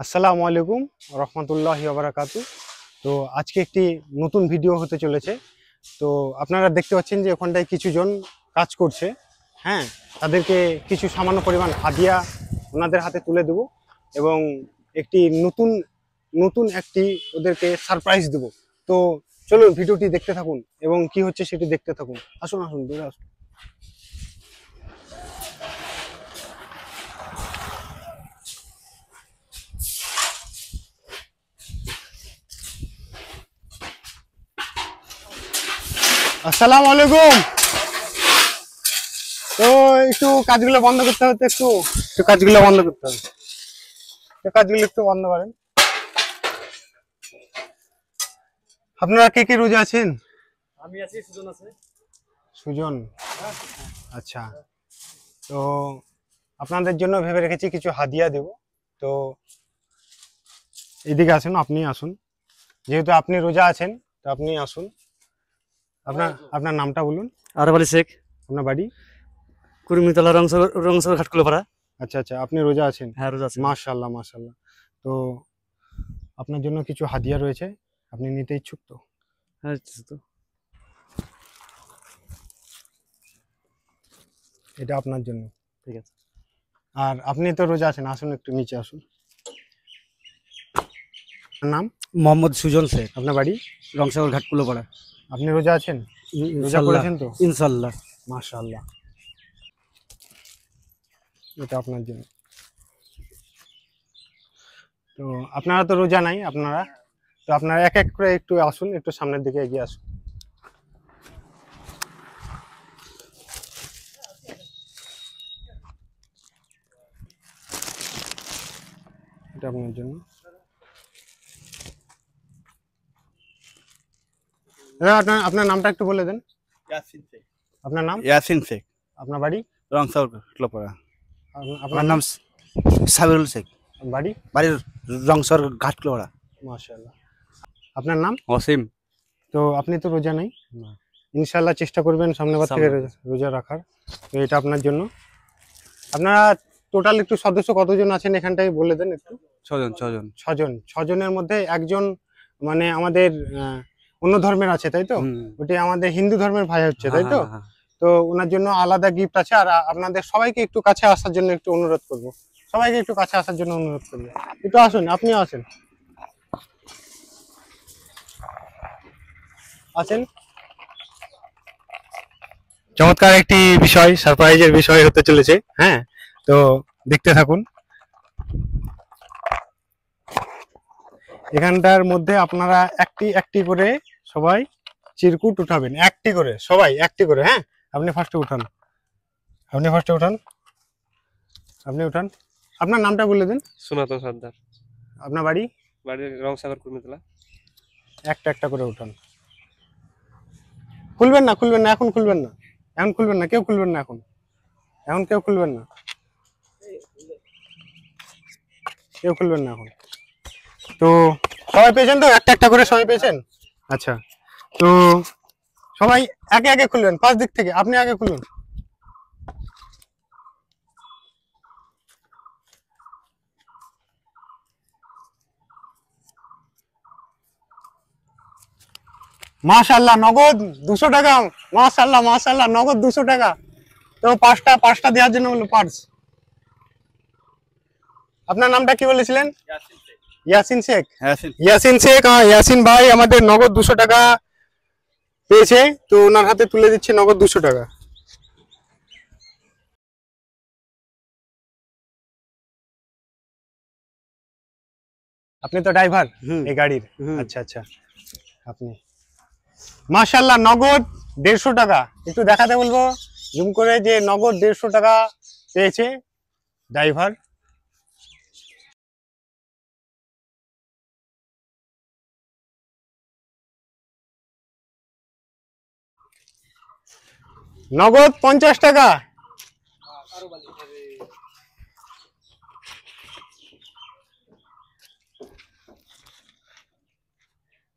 আসসালামু আলাইকুম রহমতুল্লাহি ওয়া বারাকাতু। তো আজকে একটি নতুন ভিডিও হতে চলেছে। তো আপনারা দেখতে পাচ্ছেন যে ওখানটায় কিছু জন কাজ করছে। হ্যাঁ, তাদেরকে কিছু সামান্য পরিমাণ হাদিয়া ওনাদের হাতে তুলে দেব এবং একটি নতুন নতুন একটি ওদেরকে সারপ্রাইজ দেব। তো চলুন ভিডিওটি দেখতে থাকুন এবং কি হচ্ছে সেটি দেখতে থাকুন। আসুন আসুন দূরে আসুন। আসসালামু আলাইকুম। তো একটু কাজগুলো বন্ধ করতে হবে, একটু কাজগুলো বন্ধ করতে হবে, কাজগুলো একটু বন্ধ করেন। আপনারা কে কে রোজা আছেন? আমি আছি, সুজন আছে। সুজন, আচ্ছা। তো আপনাদের জন্য ভেবে রেখেছি কিছু হাদিয়া দেব। তো এদিকে আসুন, আপনি আসুন, যেহেতু আপনি রোজা আছেন তো আপনি আসুন। আপনার আপনার নামটা বলুন। আরব আলী শেখ, আপনার বাড়ি? কুর্মিতলা রংসর ঘাটকুলোপাড়া। আচ্ছা আচ্ছা, আপনি রোজা আছেন? হ্যাঁ, রোজা আছে। মাশাআল্লাহ মাশাআল্লাহ। তো আপনার জন্য কিছু হাদিয়া রয়েছে, আপনি নিতে ইচ্ছুক তো? হ্যাঁ তো, এটা আপনার জন্য। ঠিক আছে। আর আপনি তো রোজা আছেন, আসুন একটু নিচে আসুন। আপনার নাম? মোহাম্মদ সুজন শেখ, আপনার বাড়ি? রংসাগর ঘাটকুলোপাড়া। আপনি রোজা আছেন? রোজা ইনশাল্লাহ, করেছেন তো? ইনশাল্লাহ। মাশাআল্লাহ, এটা আপনার জন্য। তো আপনারা তো রোজা নাই, আপনারা এক এক করে একটু আসুন, একটু সামনের দিকে এগিয়ে আসুন। এটা আপনার জন্য। আপনার নামটা একটু বলে দেন। ইয়াসিন শেখ। আপনার নাম? ইয়াসিন শেখ, আপনার বাড়ি? রংসাগর ঘাটকুলোপাড়া। আপনার নাম সাবিরুল শেখ, বাড়ি? বাড়ির রংসর ঘাটকুলোপাড়া। মাশাআল্লাহ। আপনার নাম? অসীম। তো আপনি তো রোজা নাই, ইনশাআল্লাহ চেষ্টা করবেন সামনের বার থেকে রোজা রাখার। তো এটা আপনার জন্য। আপনারা টোটাল একটু সদস্য কতজন আছেন এখানটায় বলে দেন একটু। ছজন। ছজনের মধ্যে একজন মানে আমাদের অন্য ধর্মের আছে, তাই তো? ওটি আমাদের হিন্দু ধর্মের ভাই হচ্ছে, তাই তো? তো ওনার জন্য আলাদা গিফট আছে। আর আপনাদের সবাইকে একটু কাছে আসার জন্য একটু অনুরোধ করব, সবাইকে একটু কাছে আসার জন্য অনুরোধ করব। একটু আসুন, আপনিও আসেন। আছেন। চমৎকার একটি বিষয়, সারপ্রাইজের বিষয় হতে চলেছে। হ্যাঁ, তো দেখতে থাকুন। এখানটার মধ্যে আপনারা একটি একটি করে সবাই চিরকুট উঠাবেন, একটি করে সবাই একটি করে। হ্যাঁ, আপনি ফার্স্টে উঠান, আপনি ফার্স্টে উঠান, আপনি উঠান। আপনার নামটা বলে দিন। সনাতন সর্দার। আপনার বাড়ি? বাড়ির রংসাগর কুর্মিতলা। একটা একটা করে উঠান। খুলবেন না, খুলবেন না, এখন খুলবেন না, এখন খুলবেন না, কেউ খুলবেন না, এখন এখন কেউ খুলবেন না, কেউ খুলবেন না এখন। তো সবাই পেয়েছেন তো? একটা একটা করে সবাই পেয়েছেন? আচ্ছা, তো সবাই একে একে খুলবেন, পাঁচ দিক থেকে। আপনি আগে খুলুন। মাশাআল্লাহ, নগদ 200 টাকা। মাশাআল্লাহ মাশাআল্লাহ, নগদ 200 টাকা। তো পাঁচটা দেওয়ার জন্য বললো পার্স। আপনার নামটা কি বলেছিলেন? ইয়াসিন শেখ। ইয়াসিন শেখ, ইয়াসিন ভাই আমাদের নগদ 200 টাকা পেয়েছে। তো ওনার হাতে তুলে দিচ্ছে নগদ 200 টাকা। আপনি তো ড্রাইভার এই গাড়ির? আচ্ছা আচ্ছা, আপনি। মাশাআল্লাহ, নগদ 150 টাকা। একটু দেখাতে বলবো জুম করে যে নগদ 150 টাকা পেয়েছে ড্রাইভার। নগদ 50 টাকা।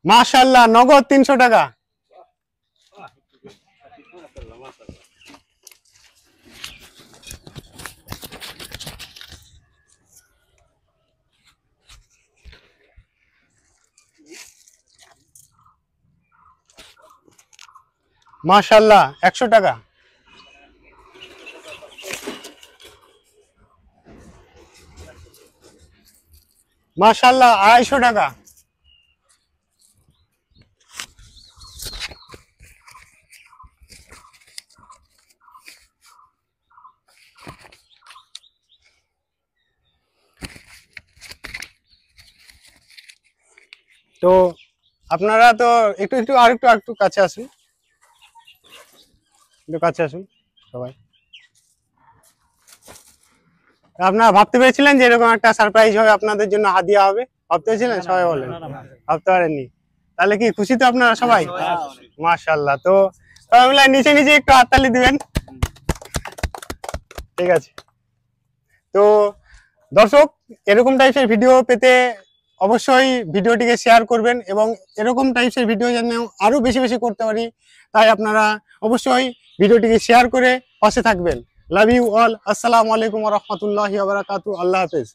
মাশাআল্লাহ, নগদ 300 টাকা। মাশাআল্লাহ 100 টাকা। মাশাআল্লাহ 250 টাকা। তো আপনারা তো একটু একটু আরেকটু কাছে আসুন, একটু কাছে আসুন সবাই। আপনারা ভাবতে পেরেছিলেন যে এরকম একটা সারপ্রাইজ হবে, আপনাদের জন্য হাদিয়া হবে? ভাবতে পেরেছিলেন? সবাই বলেন ভাবতে পারেননি। তাহলে কি খুশি তো আপনারা সবাই? মাশাআল্লাহ। তো সবাই মিলে নিচে নিচে একটু হাততালি দিবেন। ঠিক আছে। তো দর্শক, এরকম টাইপের ভিডিও পেতে অবশ্যই ভিডিওটিকে শেয়ার করবেন, এবং এরকম টাইপের ভিডিও যেন আরো বেশি বেশি করতে পারি, তাই আপনারা অবশ্যই ভিডিওটিকে শেয়ার করে পাশে থাকবেন। Love you all. আসসালামু আলাইকুম ওয়া রাহমাতুল্লাহি ওয়া বারাকাতুহু। আল্লাহ হাফেজ।